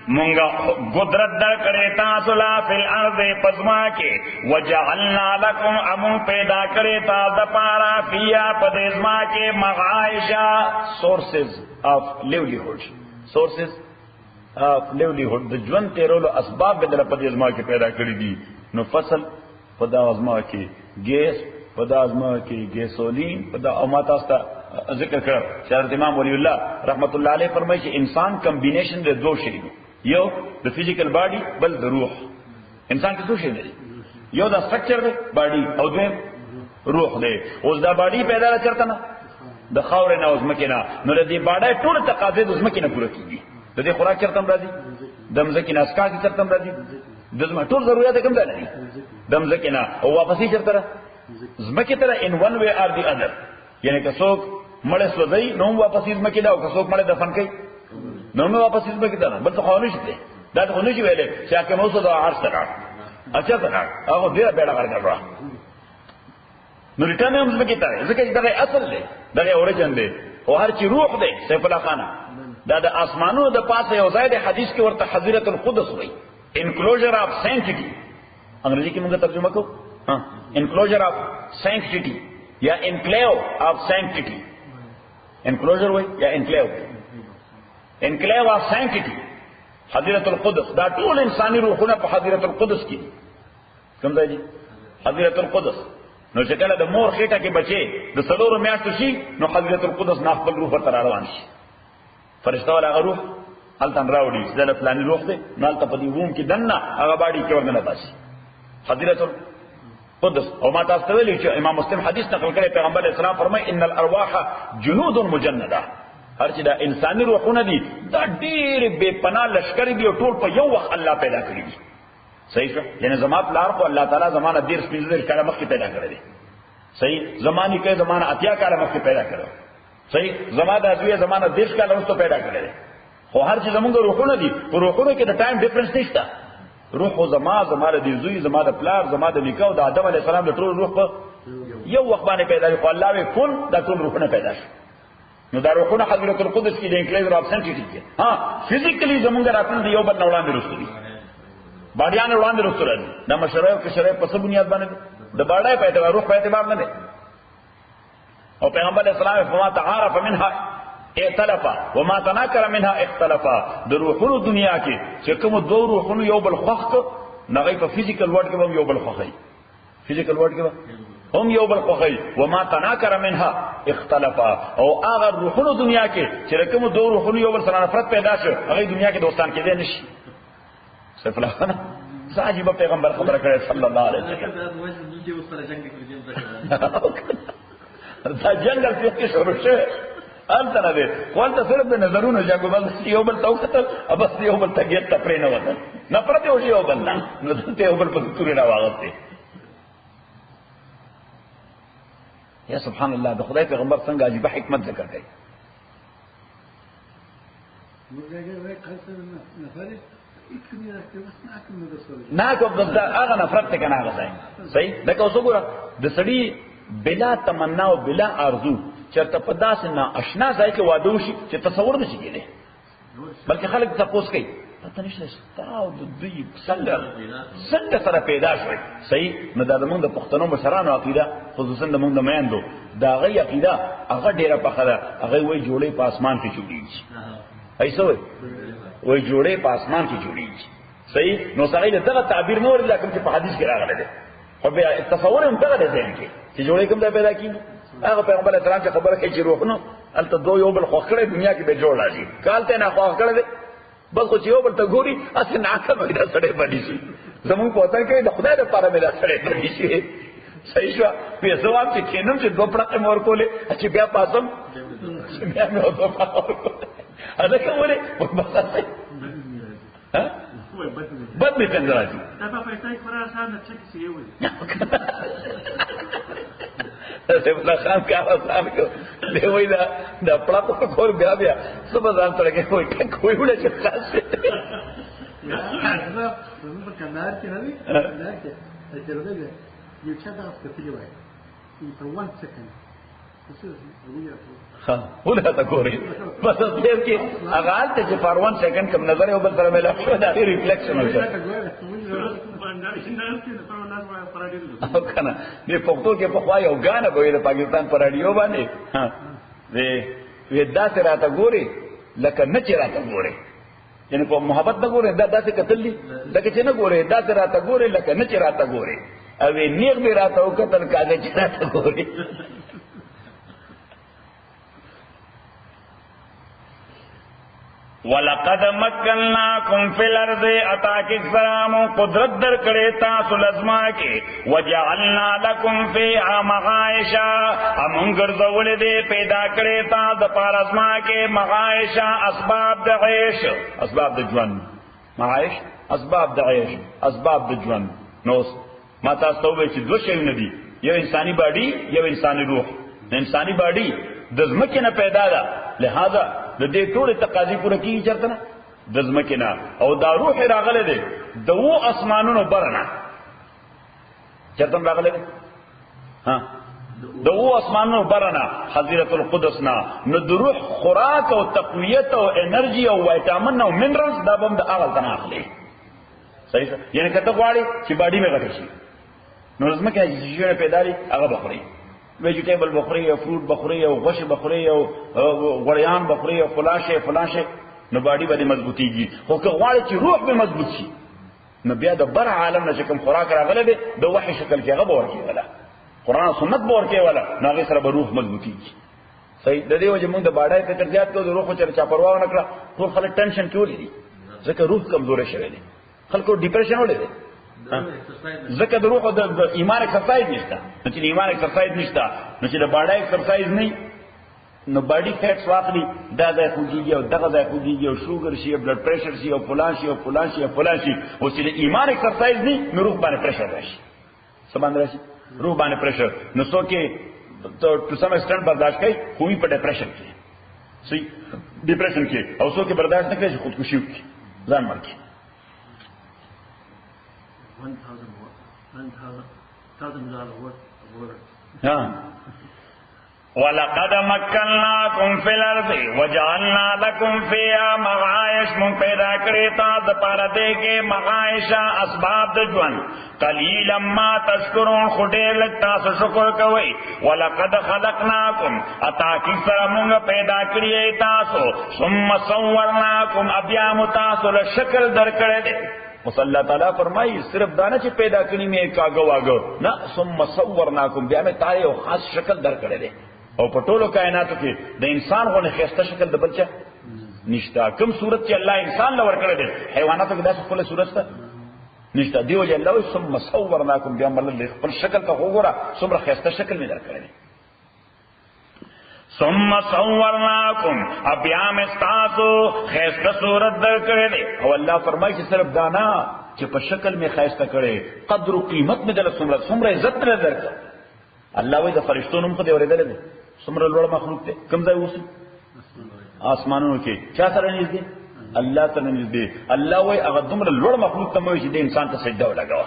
مونگا قدرت در کرے تاسو لا فی الارض پزما کے وجعلنا لکم امون پیدا کرے تاسو پارا فیا پدزما کے معائشہ سورسز آف لیولیہوڈ سورسز آف لیولیہوڈ د ژوند تیرولو اسباب بدل پدزما کے پیدا کړی دي نو فصل پدازما کې گیس پدازما کې گیسولین پدا او ما تاسو ذکر کړ شهرت امام ولی الله رحمت الله علیه فرمایي چې انسان کمبینیشن د دوه شی یو د فزیکل باډي بل د روح انسان کې څه شي دی یو د سټرکچر دی باډي او دویم روح دی اوس دا باډي پیدا چرته نه د خاور نه اوس مکینه نو د دې باډي ټول تقاضې د مکینه پوره کیږي د دې خوراک چرته راځي د مزکینه اسکا چرته راځي د زما ټول ضرورت کوم ده نه د مزکینه او واپسې چرته زمکه تر ان ون وی ار دی اذر یعنی که څوک مړ سوځي نو واپسې زمکه دا او که څوک مړ دفن کوي نو مې واپس اسمه کې ده بل څه خو نشته دا خو نشي ویلې چې هغه موږ د عرش سره اچھا سره هغه ډیر بیره کار نو ریټرن هم زمکه ته ځکه چې دا اصل دی دا اوريجن دی او هر چې روح دی سیف الله خان دا د اسمانونو د پاسه یو ځای د حدیث کې ورته حضرت القدس وایي انکلوجر اف سینکټی انګریزي کې موږ ترجمه کوو ها انکلوجر اف سینکټی یا انکلیو اف سینکټی انکلوجر وایي یا انکلیو انکلیوا سینکټي حضرت القدس دا ټول انساني روحونه په حضرت القدس کې کوم ځای دي حضرت القدس نو چې کله د مور خېټه کې بچي د څلورو میاشتو شي نو حضرت القدس نه خپل روح ورته روان شي فرشتہ والا روح هلته راوړي چې د فلاني روح دی نو هلته په دې روم کې دننه هغه باډي کې ورننه باسي حضرت القدس. او ما تاسو ته ویلي چې امام مسلم حدیث نقل کړی پیغمبر اسلام فرمایي ان الارواح جنود مجنده، هر چې دا انساني روحونه دي دا ډېر بے پناه لشکر دي او ټول په یو وخت الله پیدا کړی دي. صحیح شو؟ یعنی زما پلار خو الله تعالی زمانہ 15 کاله مخکې پیدا کړی دی. صحیح؟ زمانی کې زمانہ 80 کاله مخکې پیدا کړو. صحیح؟ زما د ازوی زمانہ 10 کاله وروسته پیدا کړی دی. خو هر چې زمونږ روحونه دي په روحونو کې د ټایم ډیفرنس نشته. روح او زما د زوی زما د پلار زما د نیکه او د آدم علیه السلام د ټول روح په یو وخت باندې پیدا شو. الله وی کون دا ټول روحونه پیدا شو. نو دا روحونه حضرت القدس کې د انکلیور اف سنټیټی کې ها فزیکلی زمونږ راتل دی یو بل وړاندې رسول دي باډیان وړاندې رسول دي. دا مشرع او کشرع په څه بنیاد باندې د باډای په اعتبار روح په اعتبار نه دی. او پیغمبر اسلام فما تعارف منها ائتلف وما تناكر منها اختلف. د روحونو دنیا کې چې کوم دوه روحونو یو بل خوښ نه په فزیکل ورډ کې هم یو بل خوښي فزیکل ورډ کې هم یو بل خوښي وما تناكر منها اختلف. او هغه روحونو دنیا کې چې کوم دوه روحونو یو بل سره نفرت پیدا شو هغه دنیا کې دوستان کېدای نشي. سفلانه عجیب پیغمبر خبره کړې صلی الله علیه وسلم. دا جنگل کې شروع شوه انت نه دی خپل صرف د نظرونو جنگ بس یو بل توختل بس یو بل تګیت تپرې نه وته نفرت یو یو بل نه نو ته یو بل په تورې نه واغته. یا سبحان الله د خدای پیغمبر څنګه عجیب حکمت ذکر کوي. نه کو دا هغه نفرت ته کنه هغه ځای صحیح دا کو وګوره د سړی بلا تمنا او بلا ارزو چرته په داس نه آشنا ځای کې واده وشي چې تصور نشي کېدی بلکې خلک تاسو کوي پته نشته تاسو د دوی څنګه سره پیدا شوی. صحیح نو دا زمونږ د پښتنو مشرانو عقیده خصوصا د موږ د میندو دا غي عقیده هغه ډیره پخره هغه وای جوړې په اسمان کې جوړیږي ایسو وای جوړې په اسمان کې جوړیږي. صحیح نو سړی دغه تعبیر نه ورل کوم چې په حدیث کې راغلی دی خو بیا تصور هم دغه دی چې جوړې کوم ځای پیدا کیږي. هغه پیغمبر اسلام چې خبره کوي چې روحونو الته دو یو بل خوخړې دنیا کې به جوړ راځي کالته نه خوخړې دي بس خو چې یو بل ته ګوري اصل ناکه به دا سړې باندې شي زمون په وطن کې د خدای لپاره به دا سړې باندې شي. صحیح شو په ځواب چې کینم چې دوه پړقې مور کولې چې بیا پاسم بیا مې او دوه پړقې اده کوله په باسه ها بد می څنګه راځي دا په پیسې خورا سان چې څه وي سیفلا خان کا آسان کو دی وای دا پړه په کور بیا بیا سبا ځان سره کې کوئی وړه چې خاص په کندهار کې راوي دا کې چې ورته یو چا دا ستې وای په 1 سکند ها ولا تا ګوري بس دې کې هغه ته چې پر 1 سکند کوم نظر یو بل سره مل شو دا ریفلیکشن وکړه او کنه دې پښتو کې په خوای او غانه به د پاکستان پر رادیو باندې ها دې ودا سره تا ګوري لکه نه چې راته ګوري یعنی په محبت نه ګوري دا داسې قتل دي لکه چې نه ګوري دا سره تا ګوري لکه نه چې راته ګوري او نیغ به راته او قتل کاږي چې راته ګوري. ولقد مكنناكم في الارض اتاك اكرام قدرت در کړه تاسو لزما کې وجعلنا لكم فيها معايش هم ګرځول دې پیدا کړه تاسو د پارسما کې معايش اسباب د عيش اسباب د ژوند معايش اسباب د عيش اسباب د ژوند. نو ما تاسو ته وایي چې دوه شی نه دي یو انساني باډي یو انساني روح. انساني باډي د ځمکې نه پیدا ده لہذا د دې ټول تقاضي پوره کیږي چرته نه د ځمکې نه او دا روح راغله دي د وو اسمانونو برنه چرته راغله دي ها د وو اسمانونو برنه حضرت القدس نه نو د روح خوراک او تقویت او انرژي او ویټامین او منرالز دا هم د اول تنه اخلي. صحیح یعنی کته غواړي چې باډي مې غټ شي نو ځمکه چې پیدا لري هغه بخوري ویجیټیبل بخوري او فروټ بخوري او غوښه بخوري او غوړیان بخوري او فلاشه نو باډي باندې مضبوطیږي. خو که غواړي چې روح به مضبوط شي نو بیا د بر عالم نه چې کوم خوراک راغله دی د وحي شکل کې هغه به ورکړي ولا قرآن سنت به ورکړي ولا نو هغې سره به روح مضبوطیږي. صحیح. د دې وجه موږ د باډای فکر زیات کوو، د روح خو چېرې چا پروا ونه کړه. ټول خلک ټینشن کې ولې دي ځکه روح کمزوری شوی دی، خلکو ډیپریشن ولې دی ځکه د روح او د ایمان ایکسرسایز نشته. نو چې د ایمان ایکسرسایز نشته نو چې د باډای ایکسرسایز نه نو باډي فیټس واخلي دا ځای خوږیږي او دغه ځای خوږیږي او شوګر شي او بلډ پریشر شي او فلان شي او فلان شي او فلان شي. او چې د ایمان ایکسرسایز نه نو روح باندې پریشر راشي، څه باندې راشي؟ روح باندې پریشر. نو څوک یې ټو سم ایکسټینټ برداشت کوي خو په ډیپریشن کې صحیح ډیپریشن کې، او څوک یې برداشت نه کوي چې خودکشي وکړي ځان مړ کړي. 1,000 words. وَلَقَدْ مَكَّنَّاكُمْ فِي الْأَرْضِ وَجَعَلْنَا لَكُمْ فِيهَا مَعَائِشَ مُن پیدا کړی تاسو لپاره دې کې معاش اسباب د ژوند. قلیلا ما تشکرون، خو ډېر لږ تاسو شکر کوئ. وَلَقَدْ خَلَقْنَاكُمْ اتاکی سره موږ پیدا کړی تاسو. ثُمَّ صَوَّرْنَاكُمْ بیا مو تاسو له شکل درکړی دی. اللہ تعالیٰ فرمائی صرف دانا چی پیدا کنی میں کاغو آگو نا ثم صورناکم بیا میں تارے او خاص شکل در کرے دے. او پٹولو کائناتو کی دا انسان کو نے خیستہ شکل دا بلچا نشتا. کم صورت چی اللہ انسان لور کرے دے حیواناتو کی دا سکل صورت تا نشتا. دیو جی اللہ ثم صورناکم بیا ملل پر شکل تا خوگورا سمرا خیستہ شکل میں در کرے دے. ثم صورناکم ابیام استاسو خیستہ صورت در کرے دے. او اللہ فرمائی چی صرف دانا چی پا شکل میں خیستہ کرے قدر و قیمت میں دل سمرا عزت میں در کر. اللہ وی دا فرشتون ہم خدے ورے دلے دے سمرا لوڑا مخلوق دے کم دائی اوسی آسمانوں کے کیا سر نیز دے اللہ سر نیز دے. اللہ وی اگر دمرا لوڑا مخلوق تمہیں چی دے انسان تا سجدہ ہو لگا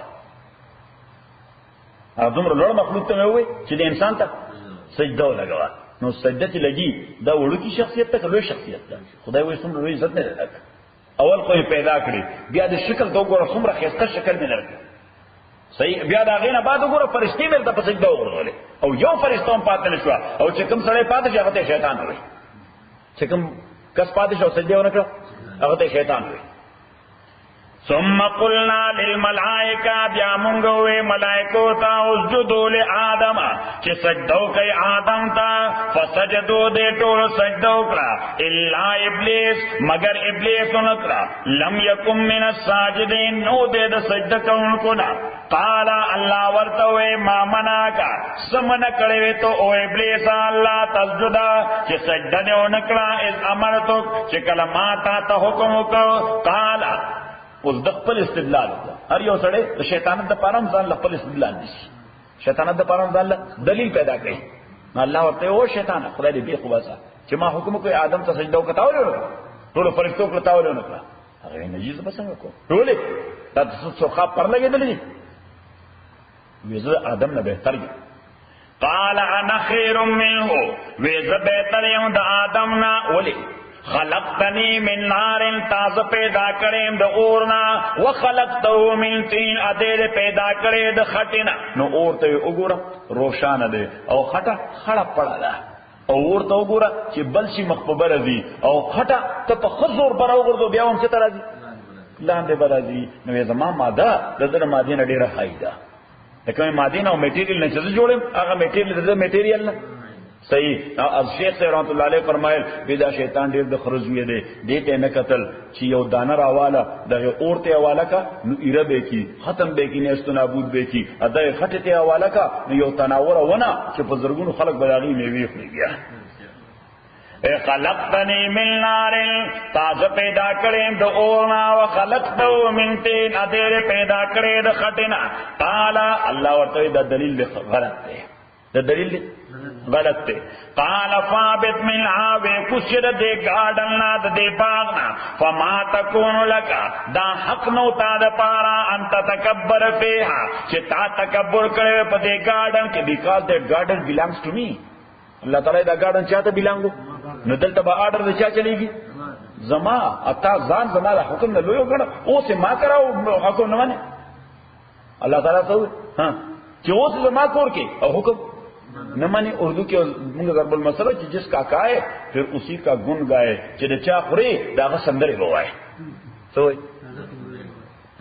اگر دمرا لوڑا مخلوق تمہیں ہوئے چی دے انسان تا سجدہ ہو لگا نو سجدہ چی لگی دا وڑو کی شخصیت تا کلوی شخصیت تا خدای وی سمرا روی عزت میں دے لگا. اول کوئی پیدا کری بیا دا شکل دو گورا سمرا خیستہ شکل میں لگا صحیح. بیا دا غینا بعد وګوره فرشتي مې ته په سجده وغورځولې او یو فرشته هم پاتې نه شوه. او چې کوم سړی پاتې شي هغه ته شیطان وایي، چې کوم کس پاتې شو سجده ونه کړه هغه ته شیطان وایي. ثم قلنا للملائکه بیا مونږ وې ملائکو ته اسجدوا لآدم چې سجده وکړي آدم ته. فسجدوا دې ټول سجده وکړه الا ابلیس مگر ابلیس ونه کړه. لم یکن من الساجدین نو دې د سجده کوونکو نه. قال اللہ ورته وې ما منعکا سمنه کړې ته او ابلیس الله تسجدا چې سجده نه ونکړه اذ امرتو چې کله ما ته حکم وکړ. قال اوس د خپل استدلال هر یو سړی د شیطانت د پاره ځان خپل استدلال نشي، شیطانت د پاره ځان دلیل پیدا کړي. الله ورته او شیطان خدای دې به خواسا چې ما حکم کوي آدم ته سجده وکړاو ټول فرشتو کړتاو نه کړه هغه نه یې بسنګ کو ټول دا څه خاپ پر لګېدلې ویزه آدم نه بهتر دی. قال انا خیر منه ویزه بهتر یم د آدم نه. ولی خلقتنی من نار تاز پیدا کړم د اورنا وخلقته من طین ادیر پیدا کړې د خټینا. نو اور ته وګوره روشانه ده او خټه خړه پړه ده او اور ته وګوره چې بل شي مخبر دي او خټه ته په خزور پر وګورځو بیا هم څه ترازی لاندې برازي. نو زما ماده د دې ماده نه ډیره خایده لکه ماده نه او میټیریل نه چې جوړم هغه میټیریل نه صحیح. از شیخ سے رحمت اللہ علیہ فرمائل بیدا شیطان دیر د خرزوی دے دیتے نہ قتل چی یو دانر حوالا دغه اورته حوالا کا نو ایره به کی ختم به کی نست نابود به کی ادای خټته حوالا کا نو یو تناور ونه چې په زرګونو خلق بلاغي میوي خوري بیا. اے خلقتنی من نار تاز پیدا کړم د اورنا وخلقتو من طین ادیر پیدا کړې د خټینا. قال الله ورته د دلیل غلط دی، د دلیل غلط تے. قال فابت من آوے کشد دے گارڈن نا دے باغنا فما تکون لکا دا حق نو تا دا پارا انتا تکبر فیہا چی تا تکبر کرے پا دے گارڈن کہ بیکاز that garden belongs to me. اللہ تعالیٰ دا گارڈن چاہتا بلانگو نو دلتا با آرڈر دا چاہ چلے گی زما اتا زان زما دا حکم نہ لویو کرنا او سے ما کراو حکم نہ مانے اللہ تعالیٰ تو ہاں کہ او سے زما کور کے او حکم न माने उर्दू के मुंगे ضرب المثل چې जिसका काए फिर उसी का गुण गाए چې چا خوري داغه سندره بوای سوې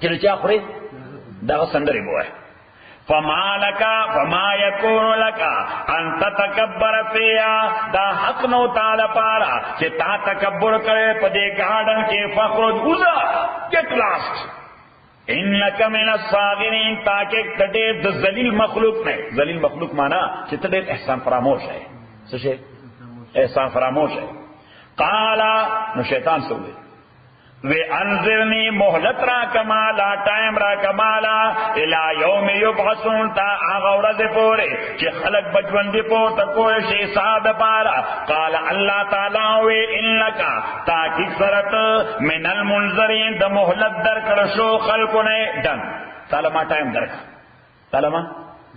چې چا خوري داغه سندره بوای فما لك فما يكون لك ان تتكبر فيها دا حق نو تعالی پارا چې تا تکبر کرے په دې گاډن کې فخر اوزا get lost انك من الصاغرين تاکہ تډې د ذلیل مخلوق نه ذلیل مخلوق معنا چې تډې احسان فراموش ہے څه شي احسان فراموش ہے قال نو شیطان سوې وی انذرنی مہلت را کمالا ٹائم را کمالا الى یوم یبعثون تا آغا ورد پورے چی خلق بجوندی پورتا کوئی شی ساد پارا قال اللہ تعالیٰ وی انلکا تاکی سرت من المنظرین دا مہلت در کرشو خلقنے ڈن تعالیٰ ما ٹائم درکا تعالیٰ ما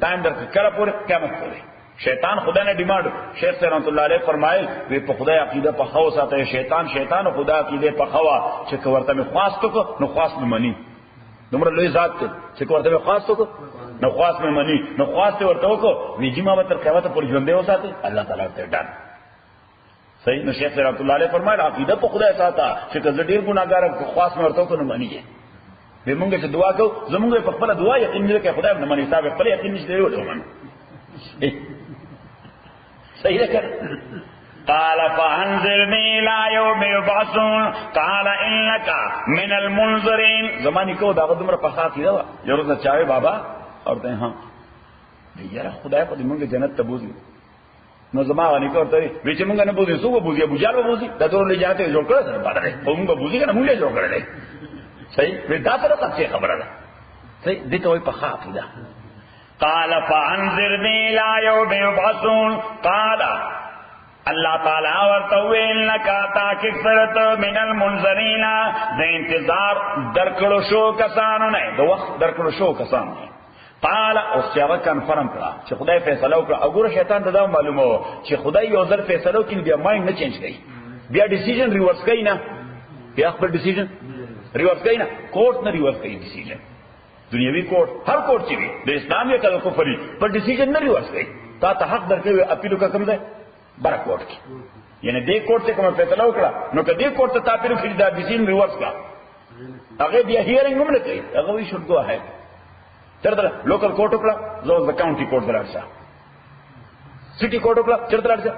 ٹائم درکا کرا پورے قیامت پورے شیطان خدا نے ڈیمانڈ شیخ سے رحمت اللہ علیہ فرمائے وی په خدای عقیده په خو ساته شیطان او خدا عقیده په خوا چې ورته می خواستو کو نو خواست می منی دومره لوی ذات ته چې ورته می خواستو کو نو خواست می منی نو خواست ورته کو وی جما تر قیامت پر ژوندې وساته الله تعالی ته ډان صحیح نو شیخ رحمت الله علیہ فرمائے عقیده په خدای ساته چې ډیر ګناګار خواست می ورته کو نو منی به مونږ چې دعا کو زمونږ په خپل دعا یقین دې کې خدای نه منی صاحب خپل یقین نشته یو دومره صحیح ہے قال فانذرنی الى یوم یبعثون قال انک من المنذرین زمانی کو دا دمر پخا کی دا یو روز چاوي بابا اور ته ها یاره خدای په دې مونږ جنت ته بوزي نو زما غنی کو ته وی چې مونږ نه بوزي سو بوزي ابو جال بوزي دا ټول نه جاته جوړ کړل سره باندې مونږ بوزي کنه مونږ جوړ کړل صحیح وی دا سره څه خبره ده صحیح دې ته وي پخا کی دا قال فانذرنی الى یوم یبعثون قال اللہ تعالی ورتوی انک تاکہ فرت من المنذرین د انتظار درکړو شو کسانو نه د وخت درکړو شو کسانو نه قال اوس چې هغه کنفرم کړه چې خدای فیصله وکړه وګوره شیطان ته دا معلومه چې خدای یو ځل فیصله وکړي بیا مایند نه چینج کوي بیا ډیسیژن ریورس کوي نه بیا خپل ډیسیژن ریورس کوي نه کورټ نه ریورس کوي ډیسیژن دنیاوی کورٹ ہر کورٹ چیوی د اسلام یا کله کفری پر ڈیسیجن نه ریورس کوي تا ته حق درکوي اپیلو کا کم ده بڑا کورٹ کی یعنی دې کورٹ ته کوم فیصله وکړه نو کدی کورٹ ته تا پیرو فری دا ډیسیجن ریورس کا هغه بیا هیرینګ هم نه کوي هغه وی شوډ گو ہے تر دا لوکل کورٹ وکړه زو د کاونټي کورٹ درځه سٹی کورٹ وکړه چر درځه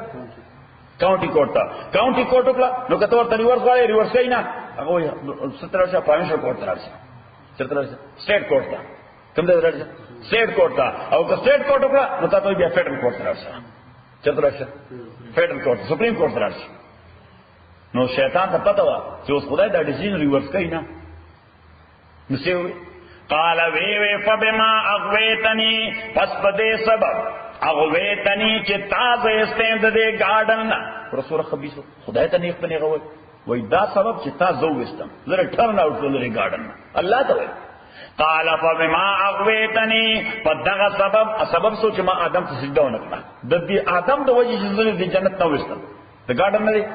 کاونټي کورٹ تا کاونټي کورٹ وکړه نو کته ورته ریورس غواړي ریورس کوي نه هغه 17 پروینشل کورٹ درځه स्टेट कोर्ट था कम दे स्टेट कोर्ट था और स्टेट कोर्ट का बता तो भी फेडरल कोर्ट था चतुर्थ फेडरल कोर्ट सुप्रीम कोर्ट था नो शैतान का पता हुआ जो उस खुदा दा डिसीजन रिवर्स कई ना नसे हुए قال वे فبما اغويتني پس پدے سبب اغويتني چې تازه استند دے گارڈن رسول خبيث خدای ته نیک بنی غوي وای دا سبب چې تا زو وستم زره ټرن اوټ لري گارډن الله ته وای قال فبما اغويتني پدغه سبب سوچ ما ادم ته سجده ونکړه د دې ادم د وجه چې زره د جنت ته وستم د گارډن نه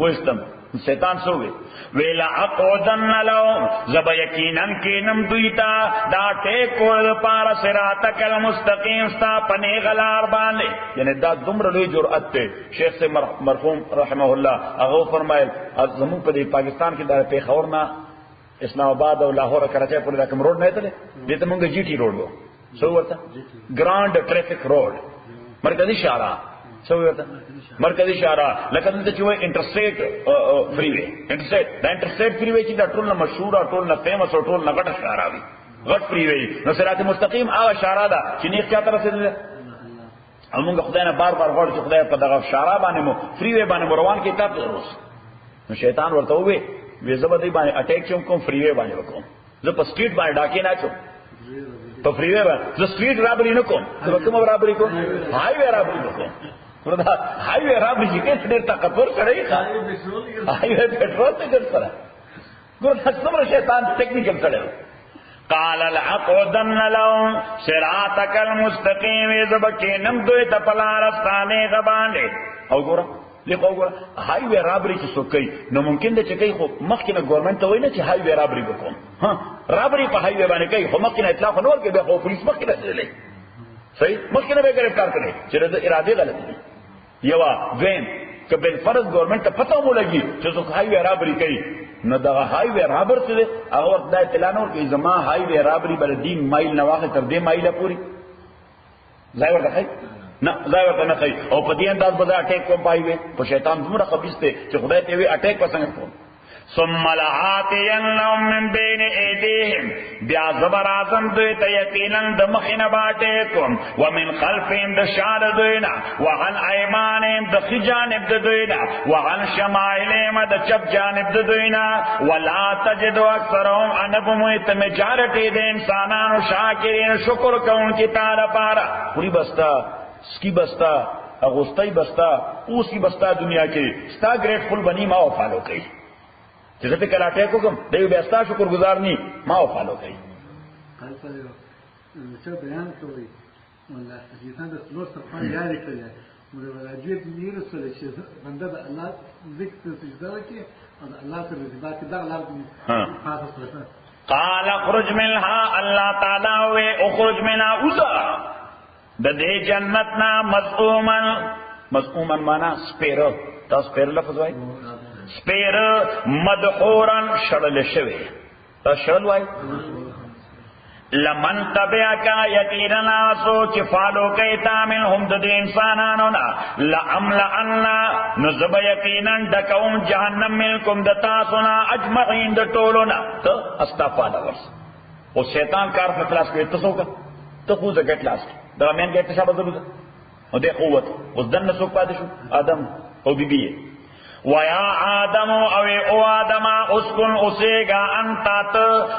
وستم شیطان سوې ویلا اقودن لهم زب یقینا کینم دویتا دا ټیکول پار صراطک المستقیم ستا پنی غلار باندې یعنی دا دومره لوی جرأت ته شیخ سے مرحوم رحمه الله هغه فرمایل زمون په پاکستان کې د پیښور نه اسلام آباد او لاهور کراچۍ پورې دا کوم روډ نه ته دې ته مونږ جی ټي روډ وو سو ورته ګراند ټریفک روډ مرکزی شارع سو ورته مرکزی شارع لکه څنګه چې وای انټرسټیټ فری وے انټرسټیټ دا انټرسټیټ فری وے چې دا ټول نه مشهور او ټول نه فیمس او ټول نه غټ شارع وي غټ فری وے نو صراط مستقیم هغه شارع ده چې نه ښه تر رسیدل موږ خدای نه بار بار غواړو چې خدای په دغه شارع باندې مو فری وے باندې روان کې تاسو روز نو شیطان ورته وې وې زبردي باندې اٹیک کوم فری وے باندې وکوم زه په سټریټ باندې ډاکې نه چوم په فری وے باندې زه سټریټ رابري نه کوم زه کوم رابري کوم هاي وے رابري کوم وردا هاي وے رابري کې ډېر طاقتور کړی ښه هاي وے پټرول ته ګر سره ګور څومره شیطان ټیکنیکل کړی قال العقودن لهم صراطك المستقيم زبکینم دوی ته پلارستانه غبانې او ګور لیکو ګور هاي وے رابري چې سوکې نو ممکن ده چې کوي خو مخکې ګورنمنت ته ویني چې هاي وے رابري وکوم ها رابري په هاي وے باندې کوي خو مخکې اطلاق نور کې به خو پولیس مخکې راځي صحیح مخکې نه به گرفتار کړي چې د ارادې غلط دي یو دویم که بل فرض گورنمنٹ ته پته مو لګي چې څوک هاي وی رابري کوي نو دا هاي وی رابر څه دی هغه وخت دا اطلاع نور کوي زما هاي وی رابري بل دین مایل نه واخه تر دې مایله پوری ځای ورته کوي نه ځای ورته نه کوي او په دې انداز به اٹیک کوم پای وي په شیطان دومره خبيث دی چې خدای ته وی اٹیک پسند کوم ثم لآتینهم من بین ایدیهم بیا زبر اعظم دوی ته یقینا د مخینه باټه کوم ومن خلفهم د شار دوینا وعن ایمانهم د خي جانب د دوینا وعن شمائلهم د چپ جانب د دوینا ولا تجد اکثرهم انبم تمجارتی د انسانانو شاکرین شکر کوونکی تعالی پارا پوری بستا سکی بستا اغوستای بستا اوسی بستا دنیا کې ستا گریٹفل بنی ما وفالو کوي چې زه فکر اٹیک وکم دوی بیا ستا شکر گزار نی ما وفالو کوي چې بیان کوي والله حدیثان د څلور صفحه یاري کړی موږ راځي دې رسول چې بنده د الله ذکر سجده کوي او الله سره رضا کې دا لار دي قال اخرج منها الله تعالی و اخرج منها اوسا د دې جنت نا مذءوما معنا سپیرو تاسو سپیر لفظ وای سپیر مدحورن شړل شوی تاسو شړل وای لمن تبعکا یقینا سو چې فالو کوي تامن هم د انسانانو نا لعملن نذب یقینا دکوم جهنم منکم د تاسو نا اجمعین د ټولنا ته استغفار ورس او شیطان کار په خلاص کوي تاسو کا ته خو زګټ لاس دا مين کې ته شابه ضرورت او د قوت اوس دنه سو پاتې شو ادم او بیبي ویا آدم او آدم اسکن اسیگا انتات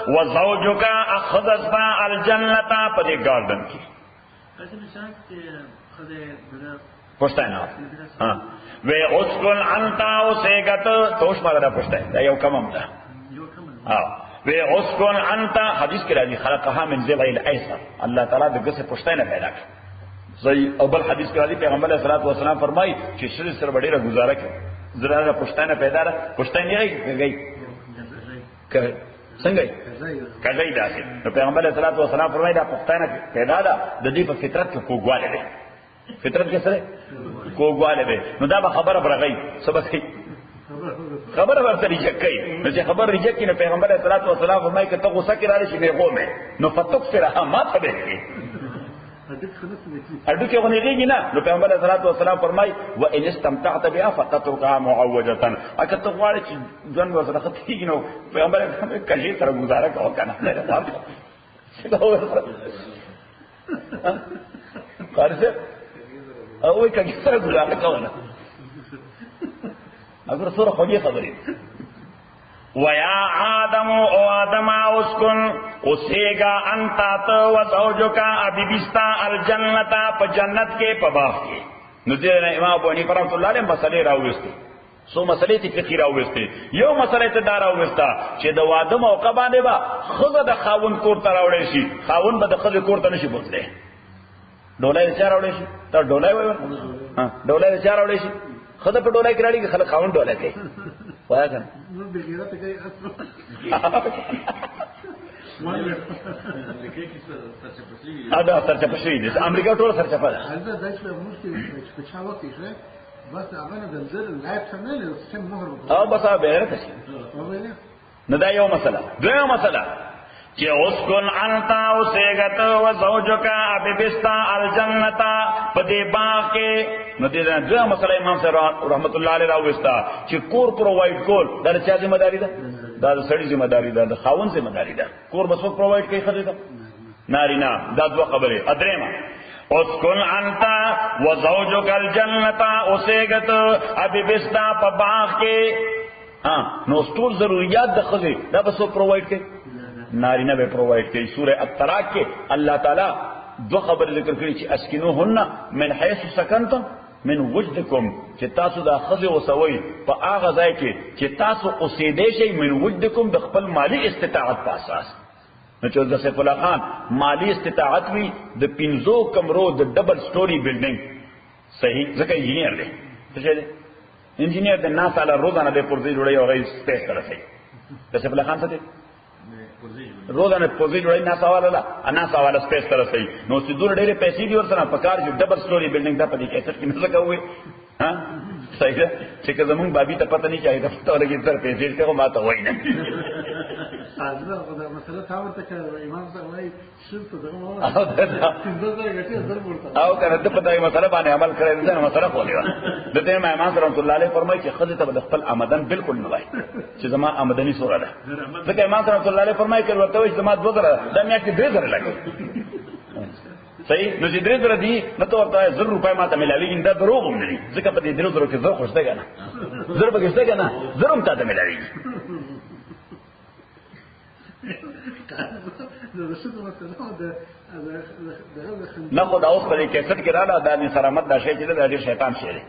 و زوجکا اخذستا الجنتا پدی گاردن کی پشتاینا وی اسکن انتا اسیگا توش مارا دا پشتاین دا یو کمم دا وی اسکن انتا حدیث کی راجی خلقها من زبعی الایسر اللہ تعالیٰ دا گس پشتاینا پیدا کر صحیح اول حدیث کی راجی پیغمبر علیہ السلام فرمائی چی شر سر بڑی را گزارا کر زرا پښتانه پیدا را پښتانه یې گئی څنګه کځای داسې نو پیغمبر صلی الله علیه وسلم فرمایي دا پښتانه پیدا ده د دې په فطرت کې کوګواله ده فطرت کې سره کوګواله ده نو دا به خبره برغی سبق خبره ورته ریجکای نو چې خبر ریجکای نو پیغمبر صلی الله علیه وسلم فرمایي که ته غوسه کې راځي به قومه نو فتکسرها ما تبه اډو کې ونیږي نه نو پیغمبر صلی الله علیه وسلم فرمای و ان استمتعت بها فتتركها معوجه اګه ته غواړې چې ځان وسره خطيږي نو پیغمبر کله سره گزاره کوو کنه نه قارسه او کله سره گزاره کوو نه اگر سره خو دې خبرې ویا آدم او آدم اسکن اسیگا انتا تو و زوجکا ابیبستا الجنتا پا جنت کے پا باغ کے نو دینا امام ابو حنیفہ رحمۃ اللہ علیہ مسئلے راوستے سو مسئلے تی فقہی راوستے یو مسئلے تی دا راوستا چې د واده موقع باندې با خزه د خاون کور ته راوړی شي خاون به د خزه کور ته نشي بوتلی ډولای چا راوړی شي ته ډولای وای ها ډولای چا راوړی شي خزه په ډولای کې راړي خلک خاون ډولای کوي وای کنه نو بغیرت کوي اصل دا سرچپشوی دي امریکا ټول چرچپه ده هغه داسې مشکل چې چا وخت یې بس هغه د نظر لایف څنګه له سم مهر او بس هغه به راځي نو دا یو مسله دویمه مسله چې اسکن انتا اوسېګت او زوجکا ابيبستا الجنتا پدې باغ کې نو دې دا مسله امام صاحب رحمت الله علیه راوستا چې کور پرووایډ کول دا چا ذمہ داری ده دا سړی ذمہ داری ده د خاوند ذمہ داری ده کور بس پرووایډ کوي خدای ته نارینا دا دوه خبره ادریما اسکن انتا وزوجک الجنتا اوسېګت ابيبستا په باغ کې نو ټول ضرورت د خدای دا بس پرووایډ کوي نارینه به پرووایډ کوي سوره الطلاق کې الله تعالی دو خبر ذکر کړي چې اسکنوهن من حيث سکنتم من وجدکم چې تاسو د خزه وسوي په هغه ځای کې چې تاسو اوسېدې شي من وجدکم د خپل مالی استطاعت په اساس نو چې د سیف الله خان مالی استطاعت وی د 15 کمرو د ډبل سټوري بلډینګ صحیح ځکه انجینیر دی څه دی انجینیر د ناس علی روزانه د پرځي جوړي او غي سپیس ترسي د سیف الله خان څه دی روزانه پوزي جوړي نه سوال لا انا سوال سپیس تر سي نو چې دور ډېرې پیسې دي ورسره پکار چې ډبل سټوري بلډینګ دا پدې کې کې نه کوي ها صحیح ده چې زمون بابي ته پته نه چي دا پته ولګي تر پیسې ته ما ته وای نه حاضر خدا مسله تاور ته امام صاحب وايي شرط دغه او کنه د پته مسله باندې عمل کړی دا مسله کولې و د دې امام رحمت الله علیه فرمایي چې خدای ته خپل آمدن بالکل نه وای چې زما آمدنی سوره ده ځکه امام رحمت الله علیه فرمایي چې ورته وي زما 2000 د میاشتې 2000 لګي صحیح نو چې 3000 دي نو ته ورته 1000 روپۍ ماته ملاويږي دا دروغ هم نه دي ځکه په دې 3000 کې زه خوشته کنه زه به خوشته کنه زه هم ته ملاويږي نه خو دا اوس په کیسټ کې رااله دا نه سلامت دا شی چې دا ډېر شیطان شی دی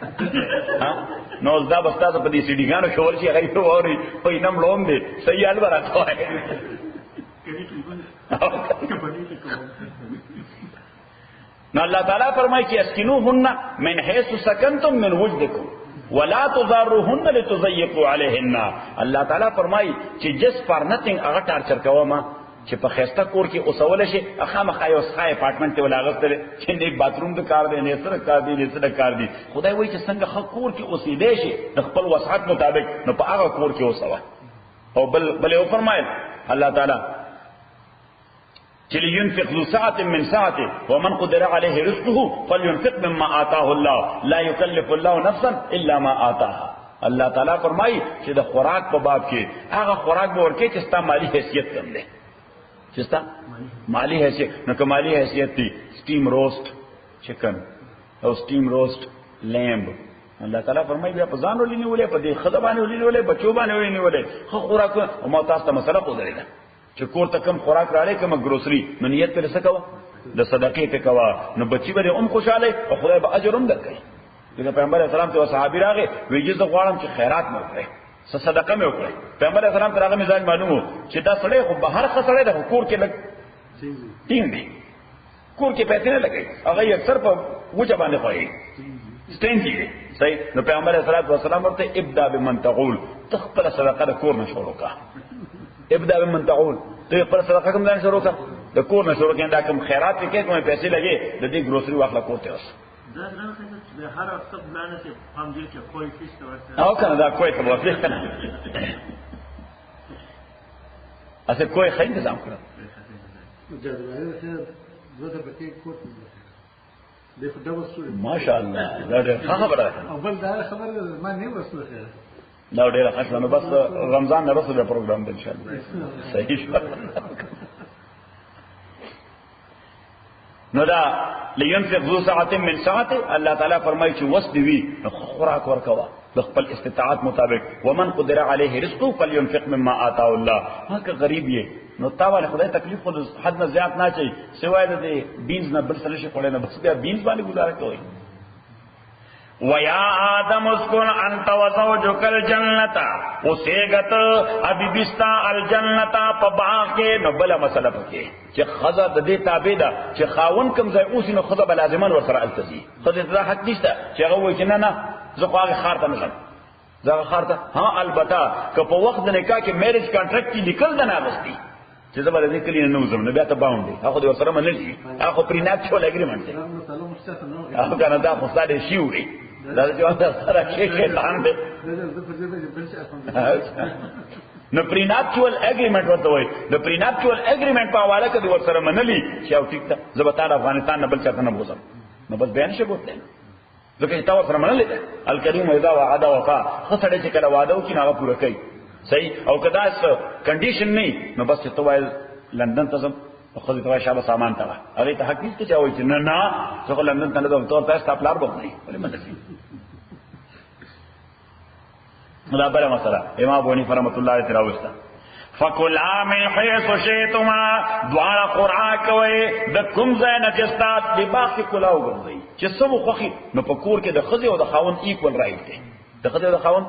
نو دا بستا په دې سیډي ګانو شو ورشي هغه ته ووري په انم لوم دي صحیح حال ورته نو الله تعالی فرمایي چې اسكنوهن من حيث سكنتم من وجدكم ولا تضاروهن لتضيقوا عليهن الله تعالی فرمایي چې جس فار نثینګ هغه ټارچر کوما چې په خسته کور کې اوسول شي اخا مخایو ځای اپارټمنټ ته ولاغستل چې نه باتروم د کار دی نه سره کار دی نه سره کار دی خدای وایي چې څنګه خ کور کې اوسېدې شي د خپل وسعت مطابق نو په هغه کور کې اوسوا او بل یو فرمایل الله تعالی چې لينفق ذو سعة من سعته ومن قدر عليه رزقه فلينفق مما آتاه الله لا يكلف الله نفسا الا ما آتاها الله تعالی فرمایي چې د خوراک په باب کې هغه خوراک به ورکې چې ستا مالی حیثیت کم دی چې ستا مالی حیثیت نو که مالی حیثیت دی سټیم روست چکن او سټیم روست لیمب الله تعالی فرمایي بیا په ځان ولې نیولې په دې خدای باندې ولې په چوبانه ولې نیولې خو خوراک او ما تاسو ته مسله کوله چې کور ته کم خوراک راړې کوم ګروسري نو نیت پر څه کوه د صدقې ته کوه نو بچي به هم خوشاله او خدای به اجر هم درکړي دغه پیغمبر اسلام ته صحابي راغې ویجه زه غواړم چې خیرات مې وکړي صدقه مې وکړي پیغمبر اسلام ته راغې مزاج معلومو چې دا سړی خو بهر خسړې د کور کې لګ ټینګ دی کور کې پیسې نه لګي هغه اکثر په وجه باندې خوایي ستنګي صحیح نو پیغمبر اسلام ورته ابدا بمن تقول تخبل صدقه د کور نه شروع کا ابدا بمن تعول ته پر صدقه کوم ځان شروع کړه د کور نه شروع کړه دا کوم خیرات کې کومه پیسې لګي د دې ګروسري واخله کوته اوس دا نه څه د هر څه بلانه ته هم دې کې کوئی فیس ورته او کنه دا کوئی څه ورته کنه اسه کوئی خیر نظام کړه ماشاءالله دا خبره اول دا خبره ما نه وسوسه دا ډیره ښه نو بس رمضان نه وروسته پروګرام دی ان شاء الله صحیح شو نو دا لينفق ذو ساعة من ساعته الله تعالی فرمایي چې وس دی وی خوراک ورکوا د خپل استطاعت مطابق ومن قدر عليه رزقه فلينفق مما آتاه الله هغه غریب یې نو تاواله خدای تکلیف خو حد نه زیات نه چي سوای د بینز نه بل سره شي خوري نه بس بیا بینز باندې گزاره کوي وَيَا آدَمُ اسْكُنْ أَنْتَ وَزَوْجُكَ الْجَنَّةَ وَسِيغَتْ أَبِبِسْتَا الْجَنَّةَ فَبَاقِ نَبَلَ مسئلہ پکې چې خزه د دې تابع ده چې خاون کم ځای اوس نو خزه بلازمان ورسره التزي خزه ته حق نشته چې هغه وایي چې نه زه خو هغه خار ته نشم زه خار ته ها البته که په وخت د نکاح کې میریج کانټریکټ کې لیکل نه ناغستی چې زه بل دې کلی نه وزم نه بیا ته باوندې هغه د ورسره منل شي هغه پریناچول اګریمنت دی هغه کنه دا خو ستاره شي وي دا چې واسه سره شیطان دی نو پریناچول اګریمنت ورته وای د پریناچول اګریمنت په حواله کې ورسره منلي چې او ټیک ته زبطال افغانستان نه بل څه نه بوزم نو بس بیان شي بوته ځکه چې تاسو سره منلي ده الکریم اذا وعد وفا خسړې چې کله وعده وکړي هغه پوره کوي صحیح او کدا اس کنډیشن نه نو بس ته وای لندن ته خو دې توای شابه سامان تا هغه ته حق نشته چې وای چې نه څو لندن ته نه تور تاسو خپلار بوخني ولې مدد دا بل مسله امام ابو حنیفه رحمۃ اللہ علیہ راوستا فکلا من حيث شئتما دوار قرآن کوي د کوم ځای نه چې ستاسو د باغ کې کلاو ګرځي چې سمو خوخي نو په کور کې د خزي او د خاون ایکوال رائټ دی د خزي او د خاون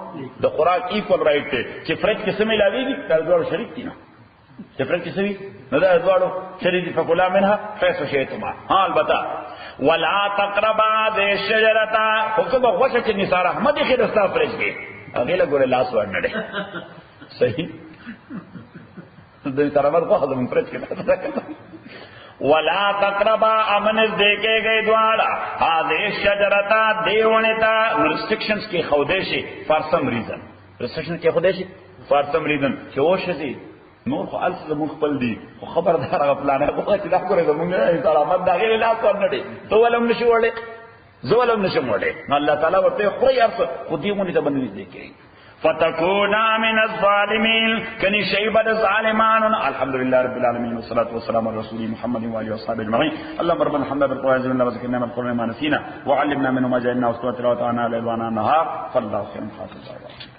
د خوراک ایکوال رائټ دی چې فرج کې سمې لاويږي دا ډول شریک دي نه چې فرج کې سمې نو دا ډول شریک دي فکلا منها حيث شئتما ها البته ولا تقربا ذي الشجره حکم غوښه چې نثار احمد خیر استا فرج کې هغه له ګوره لاس ورنړي صحیح د کرامت خو خدای پرچ کړه ولا تقربا امن دیکھے گئے دوارا هذه الشجرة دیونتا restrictions کی خودشی for some reason restrictions کی خودشی for some reason چې وشي نور خو الف زمون خپل دي خو خبردار هغه پلان هغه چې دا کوي زمونږ کرامت دا غیر لا کورنډي تو ولم نشي وړي زولم نشم وړي الله تعالی ورته خو یې ارس خو دې مونږ ته باندې ذکر فتكونا من الظالمين كني شيبة الظالمان. الحمد لله رب العالمين والصلاة والسلام على رسول محمد وآله وصحبه أجمعين. اللهم ربنا الحمد بالقرآن لنا وذكرنا من القرآن ما نسينا وعلمنا منه ما جهلنا واستوى تلاوته على النهار فالله خير حافظ.